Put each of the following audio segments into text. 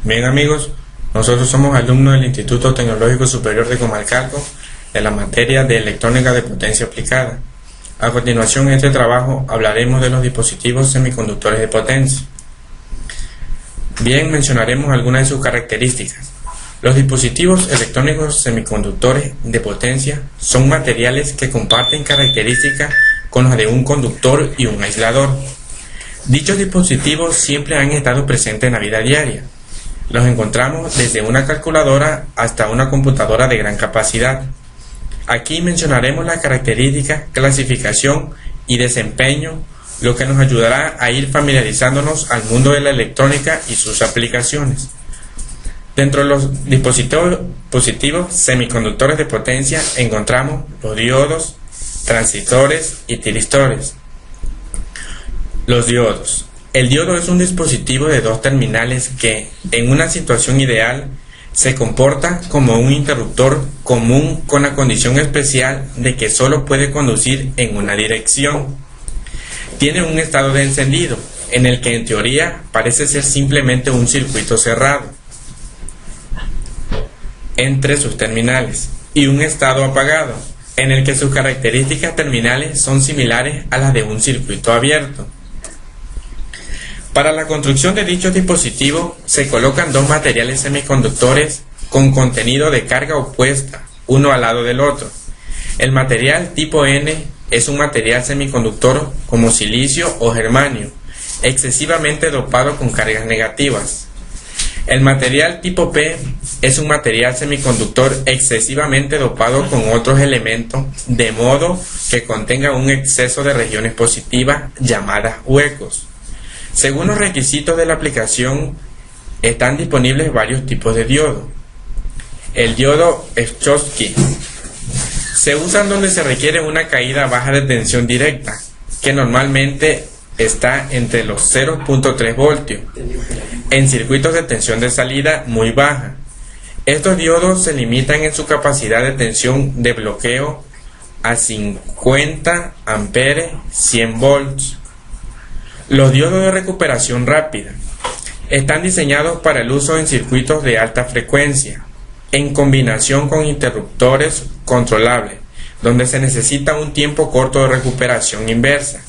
Bien amigos, nosotros somos alumnos del Instituto Tecnológico Superior de Comalcalco de la materia de electrónica de potencia aplicada. A continuación en este trabajo hablaremos de los dispositivos semiconductores de potencia. Bien, mencionaremos algunas de sus características. Los dispositivos electrónicos semiconductores de potencia son materiales que comparten características con las de un conductor y un aislador. Dichos dispositivos siempre han estado presentes en la vida diaria. Los encontramos desde una calculadora hasta una computadora de gran capacidad. Aquí mencionaremos las características, clasificación y desempeño, lo que nos ayudará a ir familiarizándonos al mundo de la electrónica y sus aplicaciones. Dentro de los dispositivos semiconductores de potencia encontramos los diodos, transistores y tiristores. Los diodos. El diodo es un dispositivo de dos terminales que, en una situación ideal, se comporta como un interruptor común con la condición especial de que solo puede conducir en una dirección. Tiene un estado de encendido, en el que en teoría parece ser simplemente un circuito cerrado entre sus terminales, y un estado apagado, en el que sus características terminales son similares a las de un circuito abierto. Para la construcción de dichos dispositivos se colocan dos materiales semiconductores con contenido de carga opuesta, uno al lado del otro. El material tipo N es un material semiconductor como silicio o germanio, excesivamente dopado con cargas negativas. El material tipo P es un material semiconductor excesivamente dopado con otros elementos, de modo que contenga un exceso de regiones positivas llamadas huecos. Según los requisitos de la aplicación, están disponibles varios tipos de diodo. El diodo Schottky se usa donde se requiere una caída baja de tensión directa, que normalmente está entre los 0.3 voltios, en circuitos de tensión de salida muy baja. Estos diodos se limitan en su capacidad de tensión de bloqueo a 50 amperes 100 volts. Los diodos de recuperación rápida están diseñados para el uso en circuitos de alta frecuencia, en combinación con interruptores controlables, donde se necesita un tiempo corto de recuperación inversa.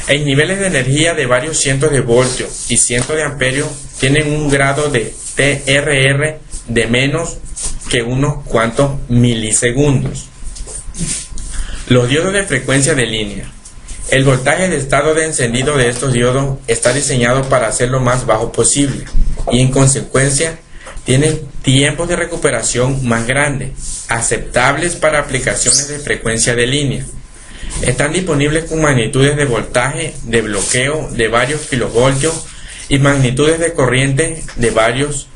En niveles de energía de varios cientos de voltios y cientos de amperios tienen un grado de TRR de menos que unos cuantos milisegundos. Los diodos de frecuencia de línea. El voltaje de estado de encendido de estos diodos está diseñado para ser lo más bajo posible y en consecuencia tienen tiempos de recuperación más grandes, aceptables para aplicaciones de frecuencia de línea. Están disponibles con magnitudes de voltaje de bloqueo de varios kilovoltios y magnitudes de corriente de varios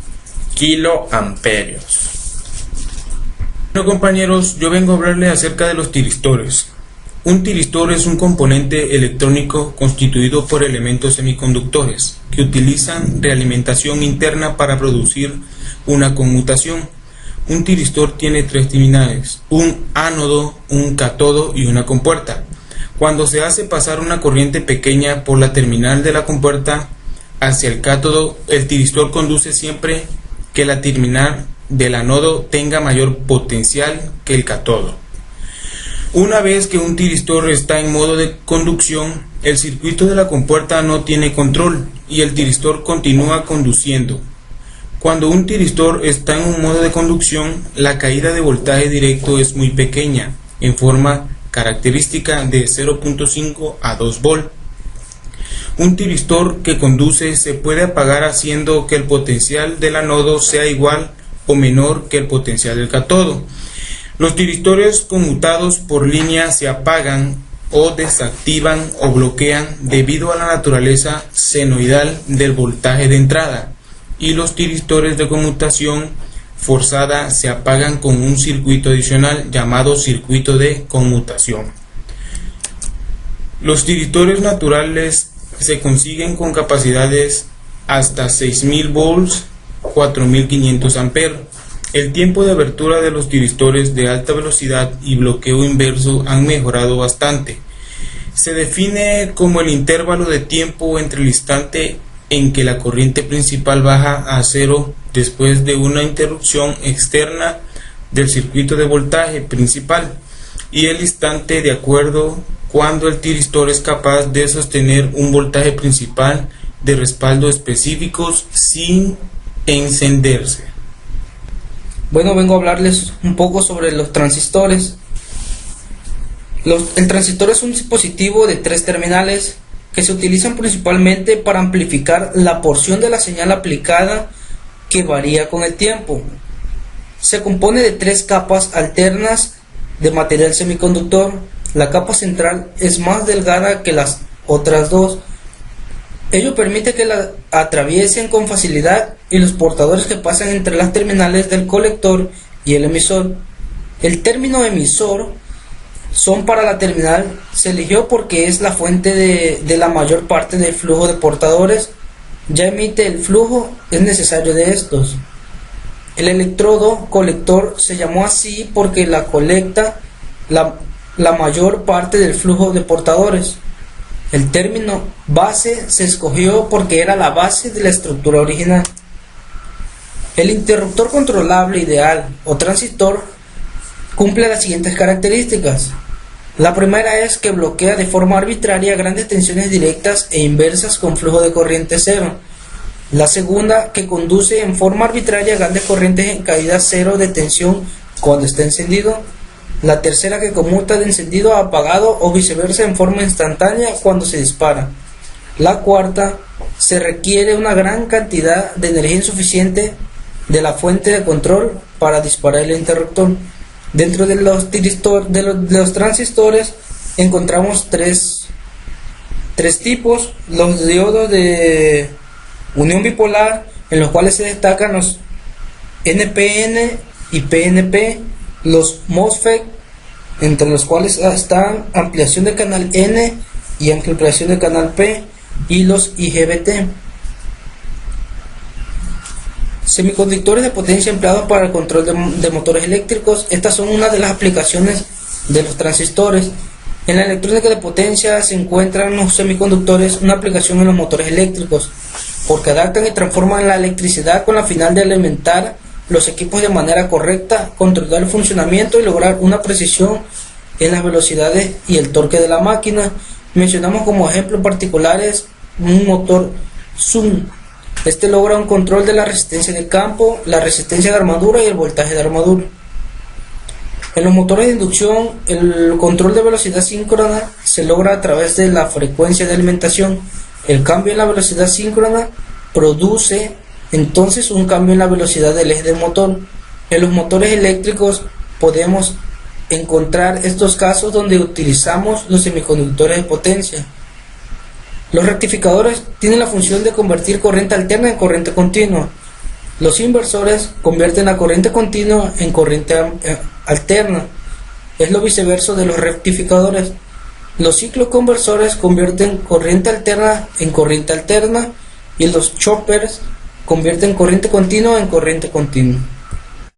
kiloamperios. Bueno compañeros, yo vengo a hablarles acerca de los tiristores. Un tiristor es un componente electrónico constituido por elementos semiconductores que utilizan realimentación interna para producir una conmutación. Un tiristor tiene tres terminales, un ánodo, un cátodo y una compuerta. Cuando se hace pasar una corriente pequeña por la terminal de la compuerta hacia el cátodo, el tiristor conduce siempre que la terminal del ánodo tenga mayor potencial que el cátodo. Una vez que un tiristor está en modo de conducción, el circuito de la compuerta no tiene control y el tiristor continúa conduciendo. Cuando un tiristor está en un modo de conducción, la caída de voltaje directo es muy pequeña, en forma característica de 0.5 a 2 volt. Un tiristor que conduce se puede apagar haciendo que el potencial del ánodo sea igual o menor que el potencial del cátodo. Los tiristores conmutados por línea se apagan o desactivan o bloquean debido a la naturaleza senoidal del voltaje de entrada, y los tiristores de conmutación forzada se apagan con un circuito adicional llamado circuito de conmutación. Los tiristores naturales se consiguen con capacidades hasta 6000 volts, 4500 amperes. El tiempo de abertura de los tiristores de alta velocidad y bloqueo inverso han mejorado bastante. Se define como el intervalo de tiempo entre el instante en que la corriente principal baja a cero después de una interrupción externa del circuito de voltaje principal, y el instante de acuerdo cuando el tiristor es capaz de sostener un voltaje principal de respaldo específicos sin encenderse. Bueno, vengo a hablarles un poco sobre los transistores. El transistor es un dispositivo de 3 terminales que se utilizan principalmente para amplificar la porción de la señal aplicada que varía con el tiempo. Se compone de 3 capas alternas de material semiconductor. La capa central es más delgada que las otras 2. Ello permite que la atraviesen con facilidad y los portadores que pasan entre las terminales del colector y el emisor. El término emisor son para la terminal se eligió porque es la fuente de la mayor parte del flujo de portadores. Ya emite el flujo es necesario de estos. El electrodo colector se llamó así porque la colecta la mayor parte del flujo de portadores. El término base se escogió porque era la base de la estructura original. El interruptor controlable ideal o transistor cumple las siguientes características. La primera es que bloquea de forma arbitraria grandes tensiones directas e inversas con flujo de corriente cero. La segunda, que conduce en forma arbitraria grandes corrientes en caída cero de tensión cuando está encendido. La tercera, que conmuta de encendido a apagado o viceversa en forma instantánea cuando se dispara. La cuarta, se requiere una gran cantidad de energía insuficiente de la fuente de control para disparar el interruptor. Dentro de los transistores encontramos tres tipos: los diodos de unión bipolar, en los cuales se destacan los NPN y PNP, los MOSFET, entre los cuales están ampliación de canal N y ampliación de canal P, y los IGBT. Semiconductores de potencia empleados para el control de motores eléctricos. Estas son una de las aplicaciones de los transistores. En la electrónica de potencia se encuentran los semiconductores, una aplicación en los motores eléctricos, porque adaptan y transforman la electricidad con la finalidad de alimentar los equipos de manera correcta, controlar el funcionamiento y lograr una precisión en las velocidades y el torque de la máquina. Mencionamos como ejemplos particulares un motor Zoom. Este logra un control de la resistencia de campo, la resistencia de armadura y el voltaje de armadura. En los motores de inducción, el control de velocidad síncrona se logra a través de la frecuencia de alimentación. El cambio en la velocidad síncrona produce entonces un cambio en la velocidad del eje del motor. En los motores eléctricos podemos encontrar estos casos donde utilizamos los semiconductores de potencia. Los rectificadores tienen la función de convertir corriente alterna en corriente continua. Los inversores convierten la corriente continua en corriente alterna. Es lo viceversa de los rectificadores. Los cicloconversores convierten corriente alterna en corriente alterna, y los choppers convierten corriente continua en corriente continua.